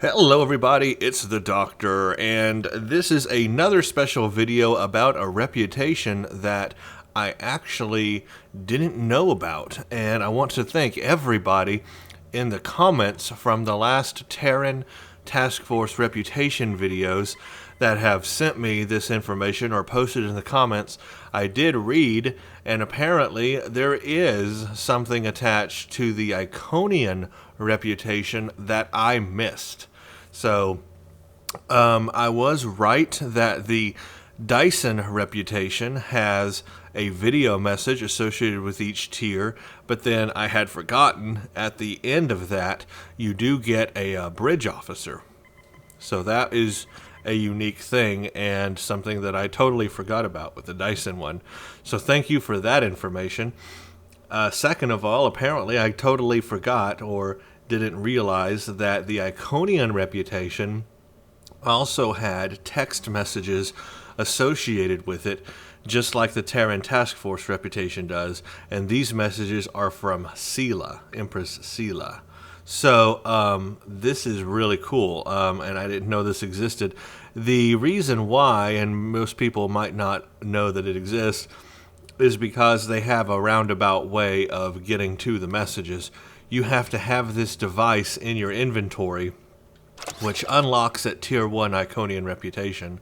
Hello everybody, it's the Doctor, and this is another special video about a reputation that I actually didn't know about. And I want to thank everybody in the comments from the last Terran Task Force reputation videos that have sent me this information or posted in the comments. I did read, and apparently there is something attached to the Iconian reputation that I missed. So I was right that the Dyson reputation has a video message associated with each tier, but then I had forgotten at the end of that you do get a bridge officer. So that is a unique thing and something that I totally forgot about with the Dyson one. So thank you for that information. Second of all, apparently I totally forgot or didn't realize that the Iconian reputation also had text messages associated with it, just like the Terran Task Force reputation does, and these messages are from Sela, Empress Sela. So this is really cool, and I didn't know this existed. The reason why, and most people might not know that it exists, is because they have a roundabout way of getting to the messages. You have to have this device in your inventory, which unlocks at Tier 1 Iconian reputation,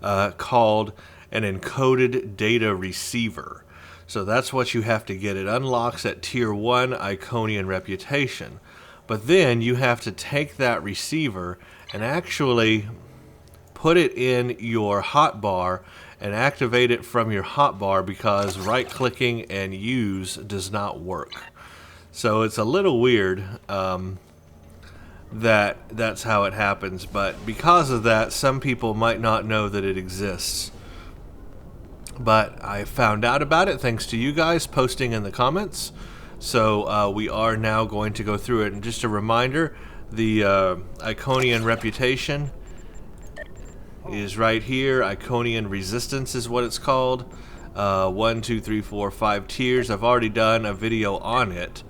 called an encoded data receiver. So that's what you have to get. It unlocks at Tier 1 Iconian reputation. But then you have to take that receiver and actually put it in your hotbar and activate it from your hotbar, because right-clicking and use does not work. So it's a little weird that's how it happens, but because of that, some people might not know that it exists. But I found out about it thanks to you guys posting in the comments. So we are now going to go through it. And just a reminder, the Iconian reputation is right here. Iconian Resistance is what it's called. 1, 2, 3, 4, 5 tiers. I've already done a video on it.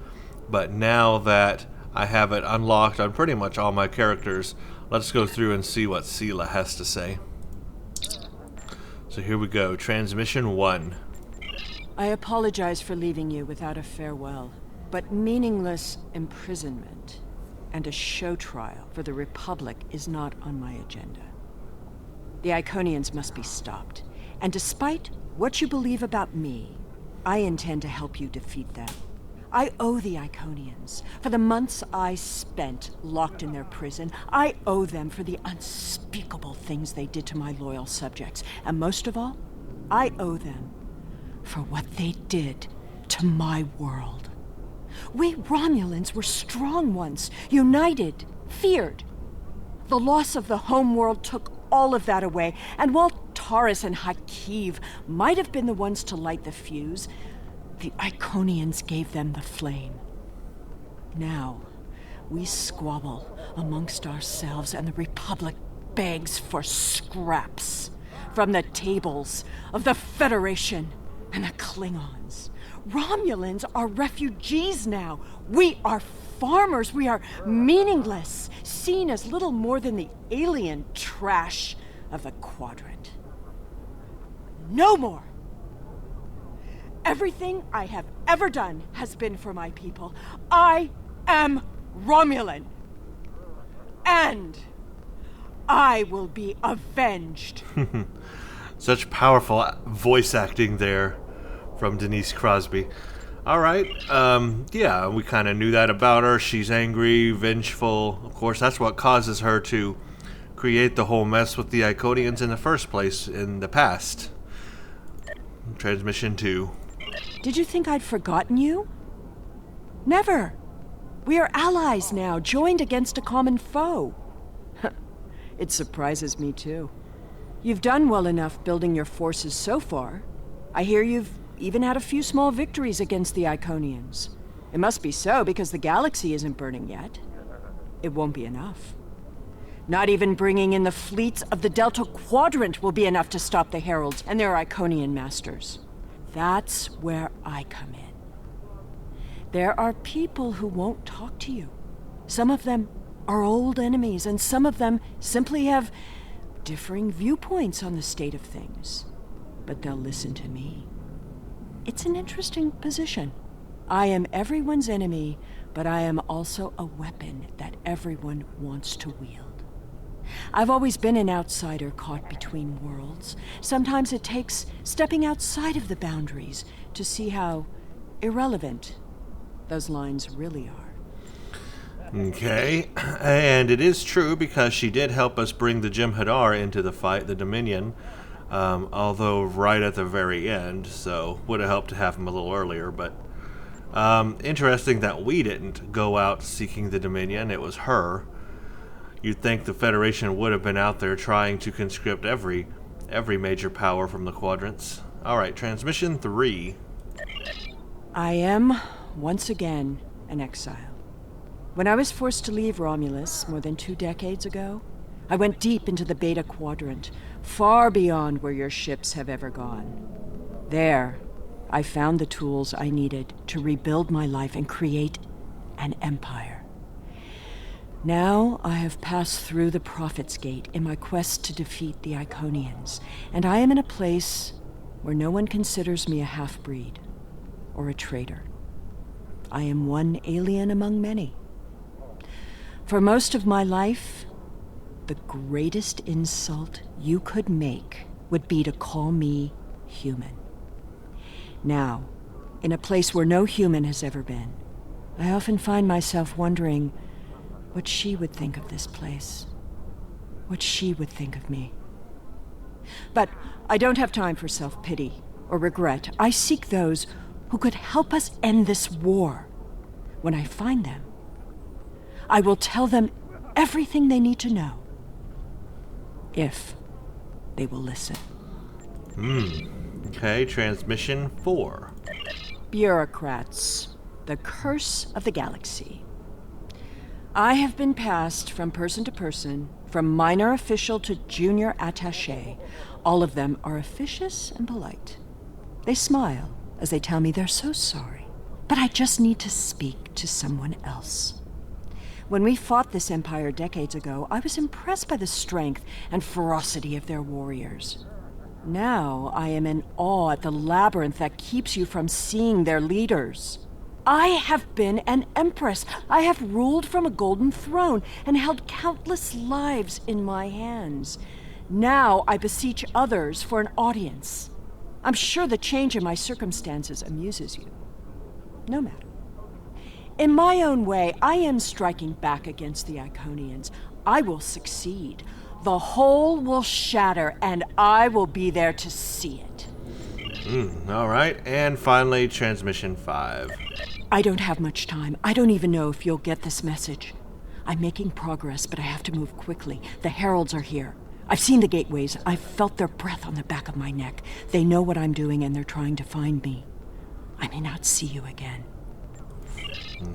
But now that I have it unlocked on pretty much all my characters, let's go through and see what Sela has to say. So here we go. Transmission 1. I apologize for leaving you without a farewell, but meaningless imprisonment and a show trial for the Republic is not on my agenda. The Iconians must be stopped, and despite what you believe about me, I intend to help you defeat them. I owe the Iconians for the months I spent locked in their prison. I owe them for the unspeakable things they did to my loyal subjects. And most of all, I owe them for what they did to my world. We Romulans were strong once, united, feared. The loss of the home world took all of that away, and while Taurus and Hakiv might have been the ones to light the fuse, the Iconians gave them the flame. Now, we squabble amongst ourselves, and the Republic begs for scraps from the tables of the Federation and the Klingons. Romulans are refugees now. We are farmers. We are meaningless, seen as little more than the alien trash of the Quadrant. No more! Everything I have ever done has been for my people. I am Romulan. And I will be avenged. Such powerful voice acting there from Denise Crosby. Alright, yeah, we kind of knew that about her. She's angry, vengeful. Of course, that's what causes her to create the whole mess with the Iconians in the first place in the past. Transmission 2. Did you think I'd forgotten you? Never. We are allies now, joined against a common foe. It surprises me too. You've done well enough building your forces so far. I hear you've even had a few small victories against the Iconians. It must be so because the galaxy isn't burning yet. It won't be enough. Not even bringing in the fleets of the Delta Quadrant will be enough to stop the Heralds and their Iconian masters. That's where I come in. There are people who won't talk to you. Some of them are old enemies, and some of them simply have differing viewpoints on the state of things. But they'll listen to me. It's an interesting position. I am everyone's enemy, but I am also a weapon that everyone wants to wield. I've always been an outsider caught between worlds. Sometimes it takes stepping outside of the boundaries to see how irrelevant those lines really are. Okay, and it is true because she did help us bring the Jem'Hadar into the fight, the Dominion, although right at the very end, so would have helped to have him a little earlier, but interesting that we didn't go out seeking the Dominion, it was her. You'd think the Federation would have been out there trying to conscript every major power from the quadrants. Alright, transmission 3. I am, once again, an exile. When I was forced to leave Romulus more than 2 decades ago, I went deep into the Beta Quadrant, far beyond where your ships have ever gone. There, I found the tools I needed to rebuild my life and create an empire. Now I have passed through the Prophet's Gate in my quest to defeat the Iconians, and I am in a place where no one considers me a half-breed or a traitor. I am one alien among many. For most of my life, the greatest insult you could make would be to call me human. Now, in a place where no human has ever been, I often find myself wondering what she would think of this place, what she would think of me. But I don't have time for self-pity or regret. I seek those who could help us end this war. When I find them, I will tell them everything they need to know, if they will listen. Okay, transmission 4. Bureaucrats, the curse of the galaxy. I have been passed from person to person, from minor official to junior attaché. All of them are officious and polite. They smile as they tell me they're so sorry, but I just need to speak to someone else. When we fought this empire decades ago, I was impressed by the strength and ferocity of their warriors. Now I am in awe at the labyrinth that keeps you from seeing their leaders. I have been an empress. I have ruled from a golden throne and held countless lives in my hands. Now I beseech others for an audience. I'm sure the change in my circumstances amuses you. No matter. In my own way, I am striking back against the Iconians. I will succeed. The whole will shatter, and I will be there to see it. All right, and finally, transmission 5. I don't have much time. I don't even know if you'll get this message. I'm making progress, but I have to move quickly. The heralds are here. I've seen the gateways. I've felt their breath on the back of my neck. They know what I'm doing, and they're trying to find me. I may not see you again.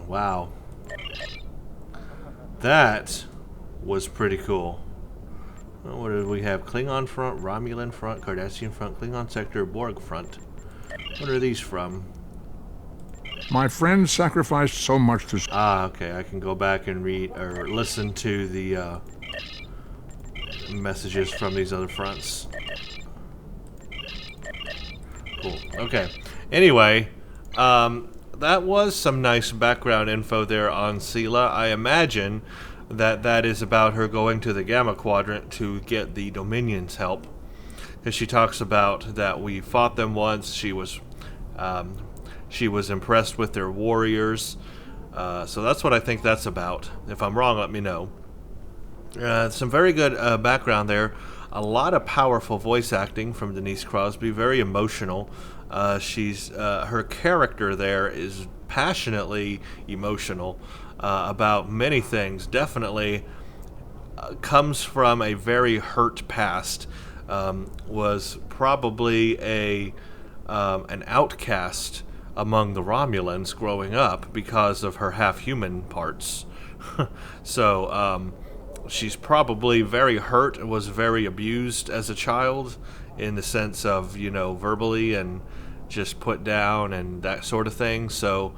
Wow. That was pretty cool. What did we have? Klingon front, Romulan front, Cardassian front, Klingon sector, Borg front. What are these from? My friend sacrificed so much to... Okay. I can go back and read or listen to the messages from these other fronts. Cool. Okay. Anyway, that was some nice background info there on Sela. I imagine that is about her going to the Gamma Quadrant to get the Dominion's help. Because she talks about that we fought them once. She was impressed with their warriors. So that's what I think that's about. If I'm wrong, let me know. Some very good background there. A lot of powerful voice acting from Denise Crosby. Very emotional. Her character there is passionately emotional about many things. Definitely comes from a very hurt past. Was probably an outcast among the Romulans growing up because of her half-human parts. So she's probably very hurt and was very abused as a child in the sense of, verbally and just put down and that sort of thing. So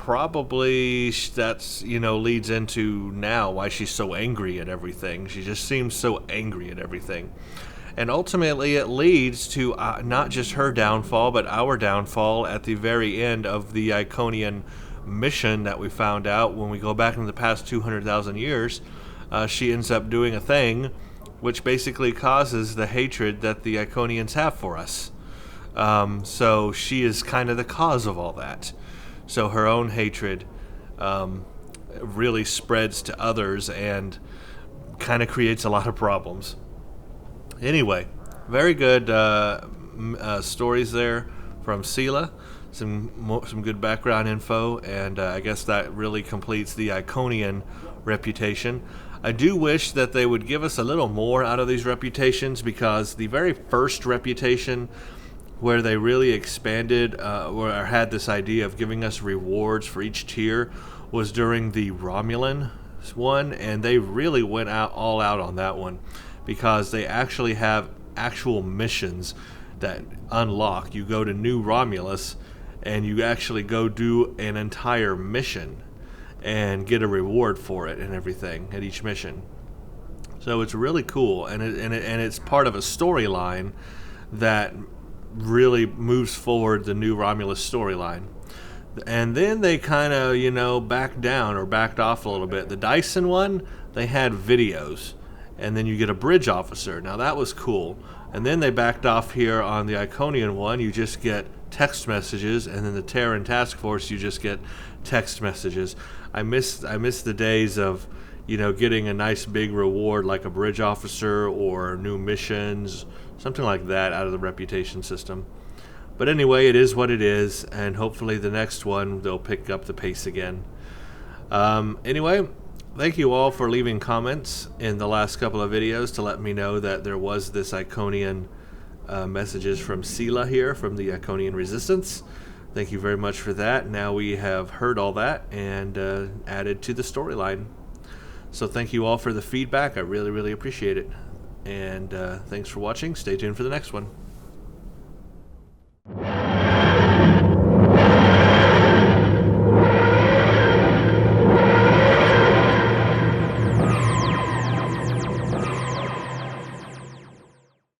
probably that's, leads into now why she's so angry at everything. She just seems so angry at everything. And ultimately, it leads to not just her downfall, but our downfall at the very end of the Iconian mission that we found out when we go back into the past 200,000 years. She ends up doing a thing which basically causes the hatred that the Iconians have for us. So she is kind of the cause of all that. So her own hatred really spreads to others and kind of creates a lot of problems. Anyway, very good stories there from Sela. Some good background info, and I guess that really completes the Iconian reputation. I do wish that they would give us a little more out of these reputations, because the very first reputation where they really expanded or had this idea of giving us rewards for each tier was during the Romulan one, and they really went all out on that one, because they actually have actual missions that unlock. You go to New Romulus and you actually go do an entire mission and get a reward for it and everything at each mission. So it's really cool, and it's part of a storyline that really moves forward the New Romulus storyline. And then they kind of, backed down or backed off a little bit. The Dyson one, they had videos, and then you get a bridge officer. Now that was cool. And then they backed off here on the Iconian one. You just get text messages, and then the Terran Task Force, you just get text messages. I miss the days of, getting a nice big reward like a bridge officer or new missions, something like that out of the reputation system. But anyway, it is what it is, and hopefully the next one they'll pick up the pace again. Anyway, thank you all for leaving comments in the last couple of videos to let me know that there was this Iconian messages from Sela here from the Iconian Resistance. Thank you very much for that. Now we have heard all that and added to the storyline. So thank you all for the feedback. I really, really appreciate it. And thanks for watching. Stay tuned for the next one.